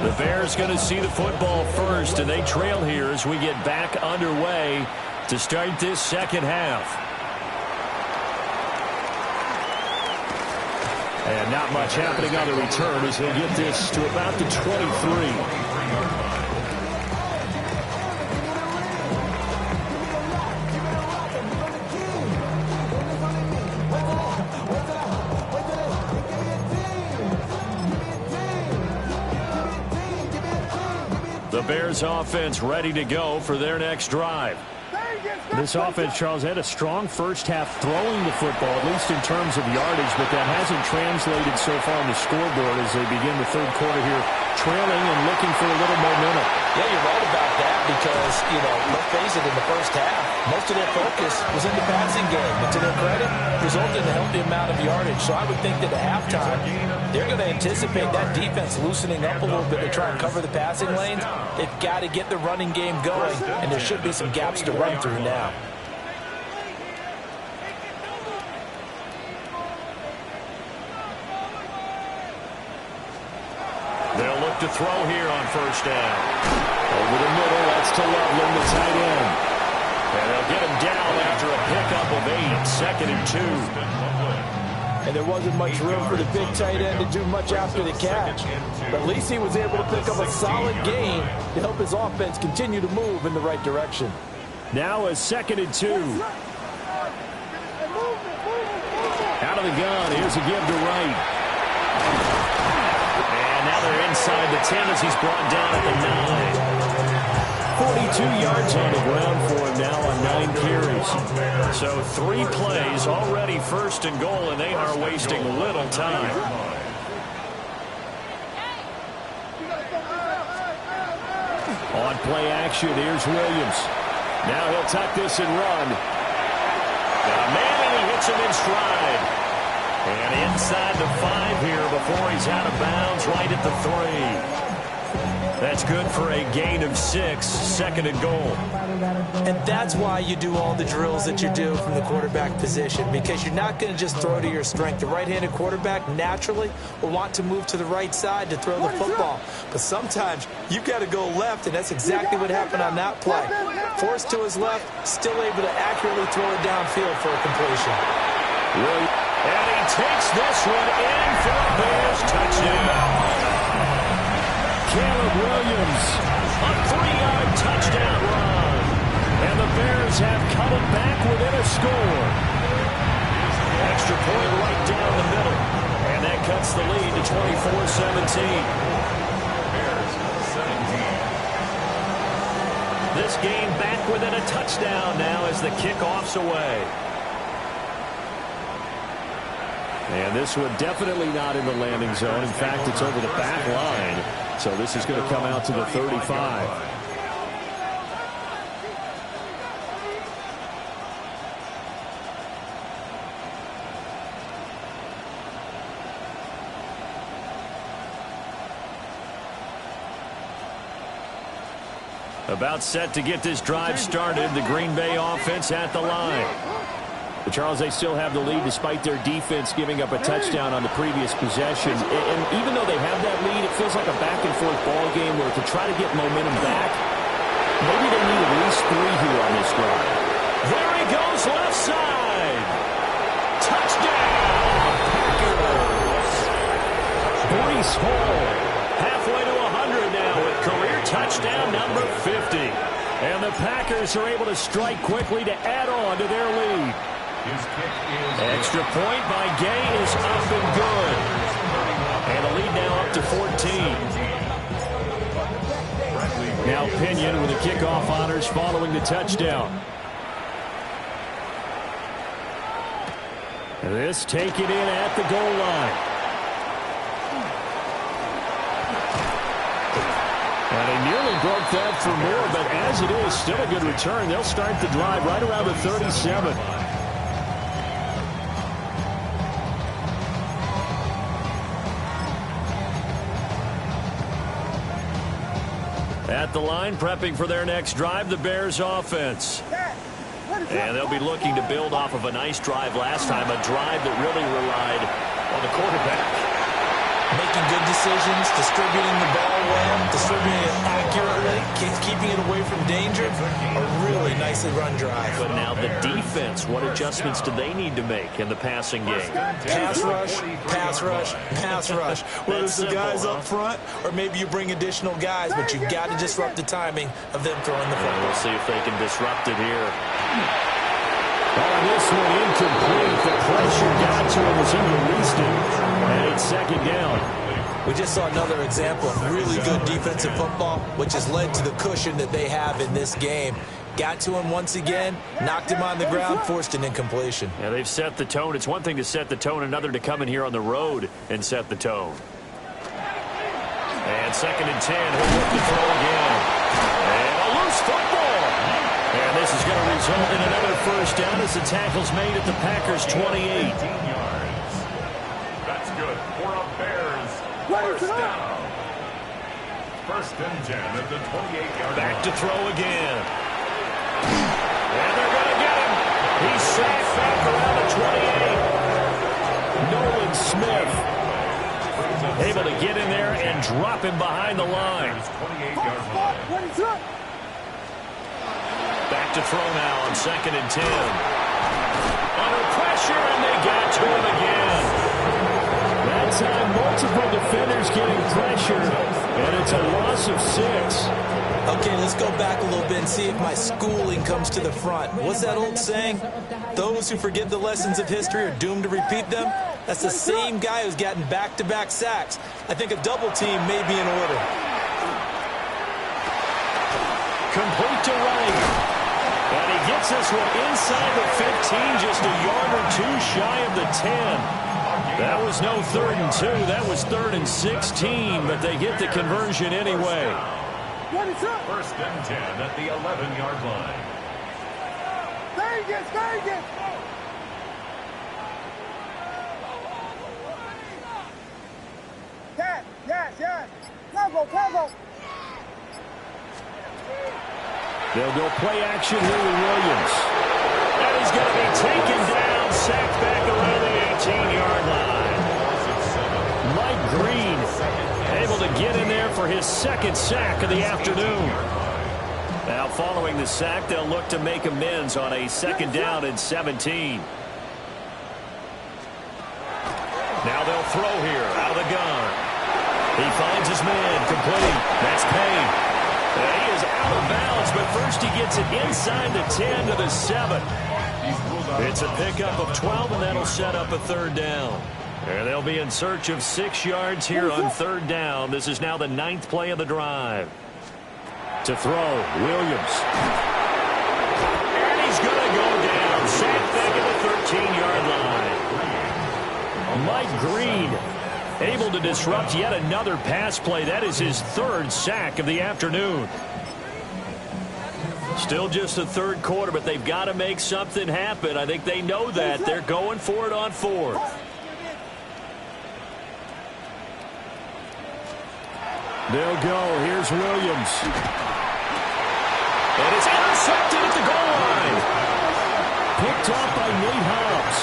The Bears going to see the football first, and they trail here as we get back underway to start this second half. And not much happening on the return as they get this to about the 23. The Bears offense ready to go for their next drive. This offense, Charles, had a strong first half throwing the football, at least in terms of yardage, but that hasn't translated so far on the scoreboard as they begin the third quarter here, trailing and looking for a little momentum. Yeah, you're right about that because, let's face it, in the first half, most of their focus was in the passing game. But to their credit, resulted in a healthy amount of yardage. So I would think that at halftime, they're going to anticipate that defense loosening up a little bit to try and cover the passing lanes. They've got to get the running game going, and there should be some gaps to run through now. They'll look to throw here on first down. Over the middle, that's to Loveland, the tight end. And they'll get him down after a pickup of 8, 2nd and 2. And there wasn't much room for the big tight end to do much after the catch. But at least he was able to pick up a solid gain to help his offense continue to move in the right direction. Now a 2nd and 2. Out of the gun, here's a give to Wright. Now they're inside the 10 as he's brought down at the 9. 42 yards on the ground for him now on 9 carries. So 3 plays already first and goal, and they are wasting little time. On play action, here's Williams. Now he'll tuck this and run. Got a man, and he hits him in stride. And inside the 5 here before he's out of bounds, right at the 3. That's good for a gain of 6, 2nd and goal. And that's why you do all the drills that you do from the quarterback position, because you're not going to just throw to your strength. The right-handed quarterback naturally will want to move to the right side to throw the football. But sometimes you've got to go left, and that's exactly what happened on that play. Forced to his left, still able to accurately throw it downfield for a completion. And he takes this one in for a Bears touchdown. Caleb Williams, a 3-yard touchdown run. And the Bears have cut it back within a score. Extra point right down the middle. And that cuts the lead to 24-17. This game back within a touchdown now as the kickoff's away. And this one definitely not in the landing zone. In fact, it's over the back line. So this is going to come out to the 35. About set to get this drive started. The Green Bay offense at the line. But Charles, they still have the lead despite their defense giving up a touchdown on the previous possession. And even though they have that lead, it feels like a back-and-forth ball game where to try to get momentum back, maybe they need at least 3 here on this drive. There he goes, left side. Touchdown, Packers. Breece Hall, halfway to 100 now with career touchdown number 50. And the Packers are able to strike quickly to add on to their lead. Extra point by Gay is up and good. And the lead now up to 14. Now Pinion with the kickoff honors following the touchdown. This taken in at the goal line. And he nearly broke that for more, but as it is, still a good return. They'll start the drive right around the 37. At the line, prepping for their next drive, the Bears offense. And they'll be looking to build off of a nice drive last time, a drive that really relied on the quarterback. Making good decisions, distributing the ball well, distributing it accurately, keeping it away from danger. A really nicely run drive. But now the defense, what adjustments do they need to make in the passing game? Pass rush, pass rush, pass rush. Whether it's the guys up front or maybe you bring additional guys, but you've got to disrupt the timing of them throwing the football. We'll see if they can disrupt it here. Oh, this one incomplete. The pressure got to him as he released it. And it's second down. We just saw another example of really good defensive football, which has led to the cushion that they have in this game. Got to him once again, knocked him on the ground, forced an incompletion. Yeah, they've set the tone. It's one thing to set the tone, another to come in here on the road and set the tone. And second and 10, he'll look to throw again. And a loose football. And this is going to result in another first down as the tackle's made at the Packers' 28. That's good for a Bears first down. First and 10 at the 28-yard line. Back to throw again. And they're going to get him. He's sacked back around the 28. Nolan Smith able to get in there and drop him behind the line. 28-yard line. Back to throw now on second and 10. Under pressure, and they got to him again. That time, multiple defenders getting pressure, and it's a loss of 6. Okay, let's go back a little bit and see if my schooling comes to the front. What's that old saying? Those who forget the lessons of history are doomed to repeat them. That's the same guy who's gotten back-to-back sacks. I think a double team may be in order. Complete to Wright. And he gets this one inside the 15, just a yard or two shy of the 10. That was no 3rd and 2. That was 3rd and 16, but they get the conversion anyway. First and 10 at the 11-yard line. Yes. Combo. They'll go play action here with Williams. And he's going to be taken down, sacked back around the 18-yard line. Mike Green able to get in there for his second sack of the afternoon. Now following the sack, they'll look to make amends on a second down and 17. Now they'll throw here out of the gun. He finds his man, complete. That's Payne. He is out of bounds, but first he gets it inside the 10 to the 7. It's a pickup of 12, and that'll set up a 3rd down. And they'll be in search of 6 yards here on 3rd down. This is now the 9th play of the drive. To throw, Williams. And he's going to go down. Sacked back at the 13-yard line. Mike Green able to disrupt yet another pass play. That is his 3rd sack of the afternoon. Still just the 3rd quarter, but they've got to make something happen. I think they know that. They're going for it on 4th. They'll go. Here's Williams. And it's intercepted at the goal line. Picked off by Nate Hobbs.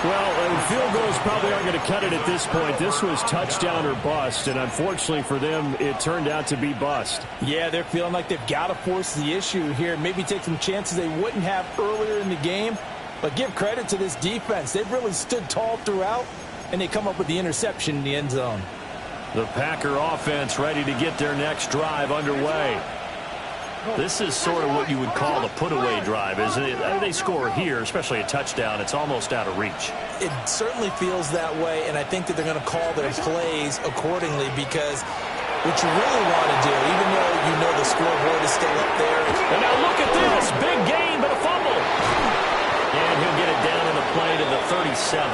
Well, field goals probably aren't going to cut it at this point. This was touchdown or bust, and unfortunately for them, it turned out to be bust. Yeah, they're feeling like they've got to force the issue here. Maybe take some chances they wouldn't have earlier in the game. But give credit to this defense. They've really stood tall throughout, and they come up with the interception in the end zone. The Packer offense ready to get their next drive underway. This is sort of what you would call a put-away drive, isn't it? They score here, especially a touchdown. It's almost out of reach. It certainly feels that way, and I think that they're going to call their plays accordingly because what you really want to do, even though you know the scoreboard is still up there. And now look at this. Big gain, but a fumble. And he'll get it down in the play to the 37.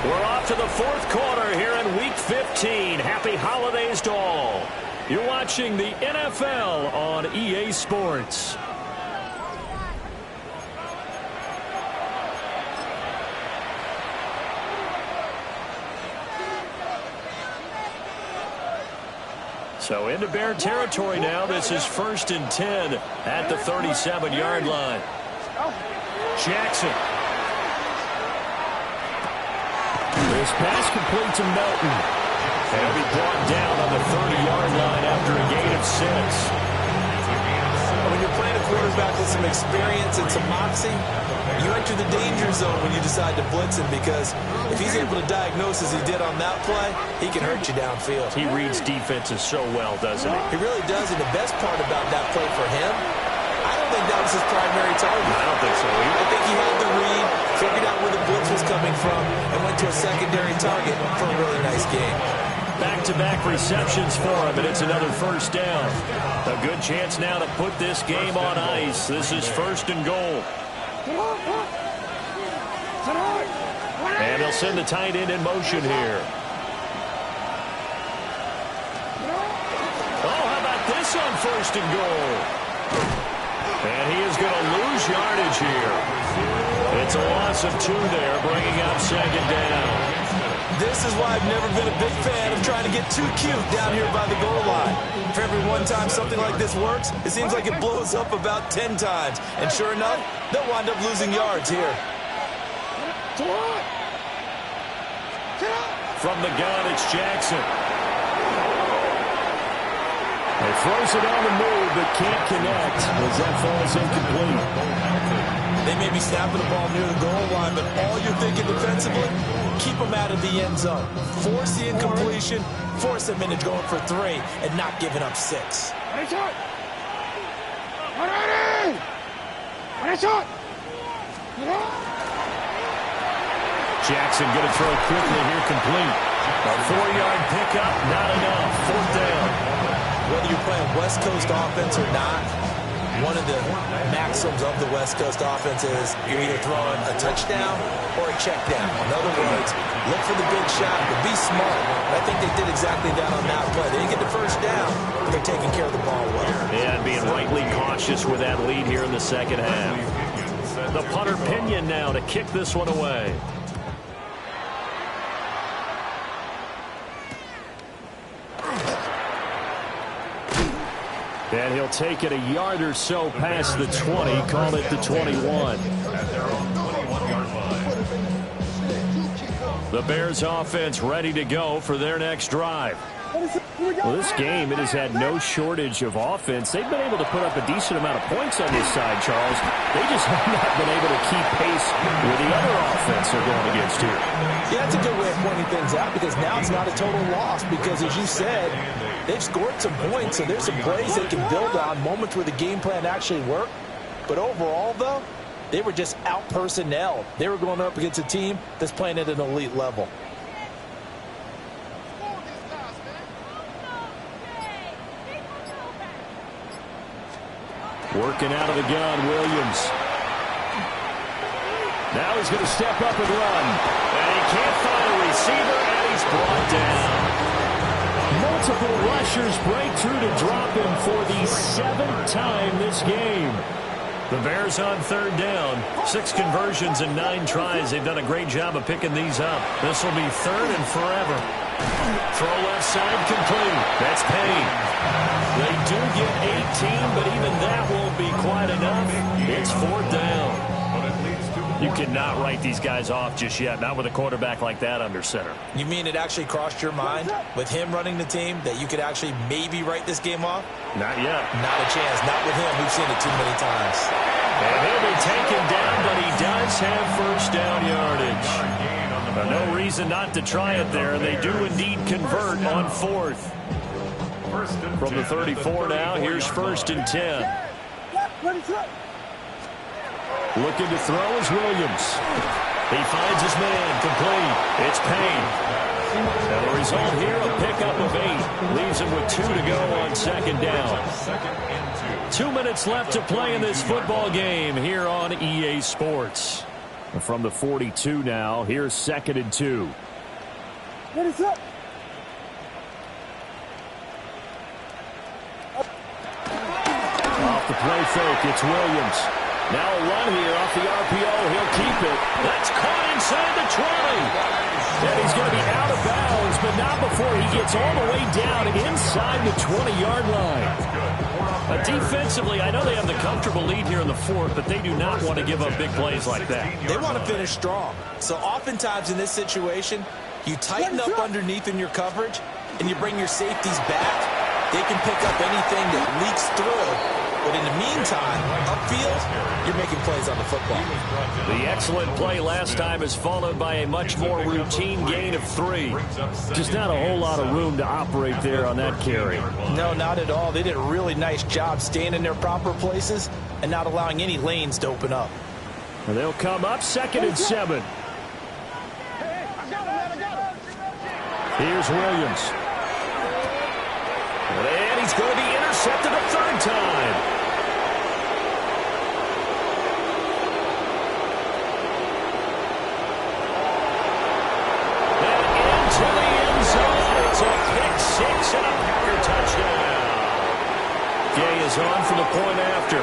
We're off to the 4th quarter here in Week 15. Happy holidays to all. You're watching the NFL on EA Sports. So into Bear territory now. This is 1st and 10 at the 37-yard line. Jackson. This pass complete to Melton. And he'll be brought down on the 30-yard line after a gain of 6. When you're playing a quarterback with some experience and some moxie, you enter the danger zone when you decide to blitz him, because if he's able to diagnose as he did on that play, he can hurt you downfield. He reads defenses so well, doesn't he? He really does, and the best part about that play for him, I don't think that was his primary target. I don't think so either. I think he had the read, figured out where the blitz was coming from, and went to a secondary target for a really nice game. Back-to-back receptions for him, and it's another first down. A good chance now to put this game on ice. This is 1st and goal. And they'll send the tight end in motion here. Oh, how about this on 1st and goal? And he is going to lose yardage here. It's a loss of 2 there, bringing up 2nd down. This is why I've never been a big fan of trying to get too cute down here by the goal line. For every one time something like this works, it seems like it blows up about 10 times. And sure enough, they'll wind up losing yards here. From the gun, it's Jackson. He throws it on the move, but can't connect as that falls incomplete. They may be snapping the ball near the goal line, but all you're thinking defensively, keep them out of the end zone. Force the incompletion, force them into going for 3, and not giving up 6. Jackson going to throw quickly here, complete. A 4-yard pickup, not enough. 4th down. Whether you're playing West Coast offense or not, one of the maxims of the West Coast offense is you're either throwing a touchdown or a check down. In other words, look for the big shot, but be smart. I think they did exactly that on that play. They didn't get the first down, but they're taking care of the ball well. Yeah, and being rightly cautious with that lead here in the second half. The punter Pinion now to kick this one away. And he'll take it a yard or so past the 20, call it the 21. The Bears offense ready to go for their next drive. Well, this game, it has had no shortage of offense. They've been able to put up a decent amount of points on this side, Charles. They just have not been able to keep pace with the other offense they're going against here. Yeah, that's a good way of pointing things out, because now it's not a total loss, because as you said, they've scored some points, so there's some plays they can build on, moments where the game plan actually worked. But overall, though, they were just out-personnelled. They were going up against a team that's playing at an elite level. Working out of the gun, Williams. Now he's going to step up and run. And he can't find a receiver, and he's brought down. Multiple rushers break through to drop him for the 7th time this game. The Bears on 3rd down. 6 conversions and 9 tries. They've done a great job of picking these up. This will be 3rd and forever. Throw left side complete. That's Payne. They do get 18, but even that won't be quite enough. It's 4th down. You cannot write these guys off just yet, not with a quarterback like that under center. You mean it actually crossed your mind with him running the team that you could actually maybe write this game off? Not yet. Not a chance. Not with him. We've seen it too many times. And he'll be taken down, but he does have 1st down yardage. No reason not to try it there, and they do indeed convert on 4th. From the 34 now, here's 1st and 10. Looking to throw is Williams. He finds his man, complete. It's Payne. And the result here, a pickup of 8. Leaves him with 2 to go on 2nd down. 2 minutes left to play in this football game here on EA Sports. From the 42 now, here's 2nd and 2. Off the play fake, it's Williams. Now a run here off the RPO. He'll keep it. That's caught inside the 20. And he's going to be out of bounds, but not before he gets all the way down inside the 20-yard line. Defensively, I know they have the comfortable lead here in the fourth, but they do not want to give up big plays like that. They want to finish strong. So oftentimes in this situation, you tighten up underneath in your coverage, and you bring your safeties back. They can pick up anything that leaks through. But in the meantime, upfield, you're making plays on the football. The excellent play last time is followed by a much more routine gain of 3. Just not a whole lot of room to operate there on that carry. No, not at all. They did a really nice job staying in their proper places and not allowing any lanes to open up. And they'll come up 2nd and 7. Here's Williams. And he's going to be intercepted a 3rd time. And a Packer touchdown. Gay is on for the point after.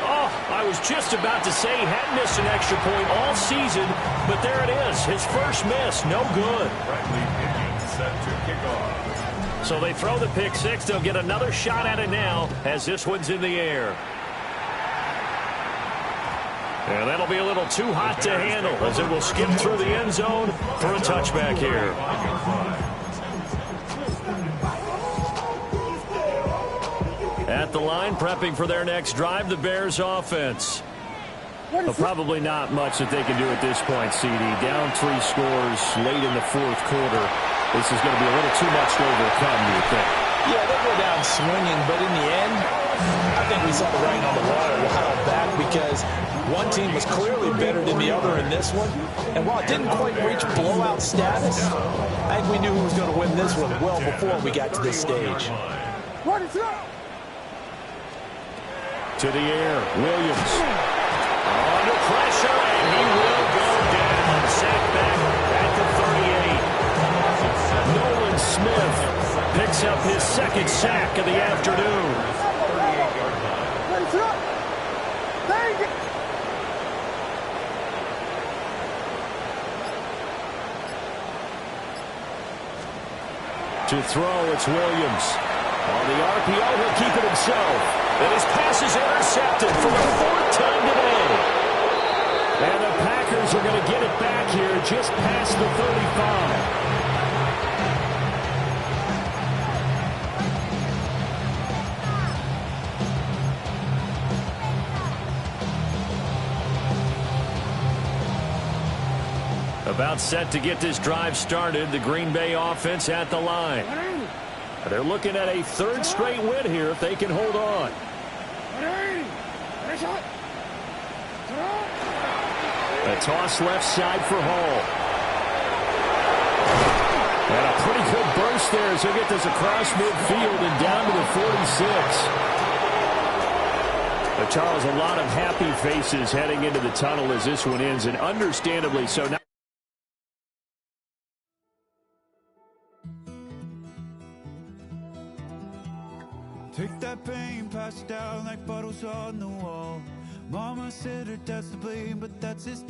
Oh, I was just about to say he hadn't missed an extra point all season, but there it is. His first miss, no good. Set to kick off. So they throw the pick 6. They'll get another shot at it now as this one's in the air. And that'll be a little too hot to handle as it will skip through the end zone for a touchback here. At the line, prepping for their next drive, the Bears offense. Well, probably not much that they can do at this point, CD. Down 3 scores late in the 4th quarter. This is going to be a little too much to overcome, do you think? Yeah, they'll go down swinging, but in the end, I think we saw the writing on the wall a while back because one team was clearly better than the other in this one. And while it didn't quite reach blowout status, I think we knew who was going to win this one well before we got to this stage. To the air, Williams. Under pressure, and he will go down. Sacked back at the 38. Nolan Smith picks up his 2nd sack of the afternoon. To throw, it's Williams. On the RPO, he'll keep it himself. And his pass is intercepted for the 4th time today. And the Packers are going to get it back here just past the 35. About set to get this drive started. The Green Bay offense at the line. They're looking at a 3rd straight win here if they can hold on. A toss left side for Hall. And a pretty good burst there as he'll get this across midfield and down to the 46. Charles, a lot of happy faces heading into the tunnel as this one ends, and understandably so. Now take that pain, pass it down like bottles on the wall. Mama said her dad's to blame, but that's his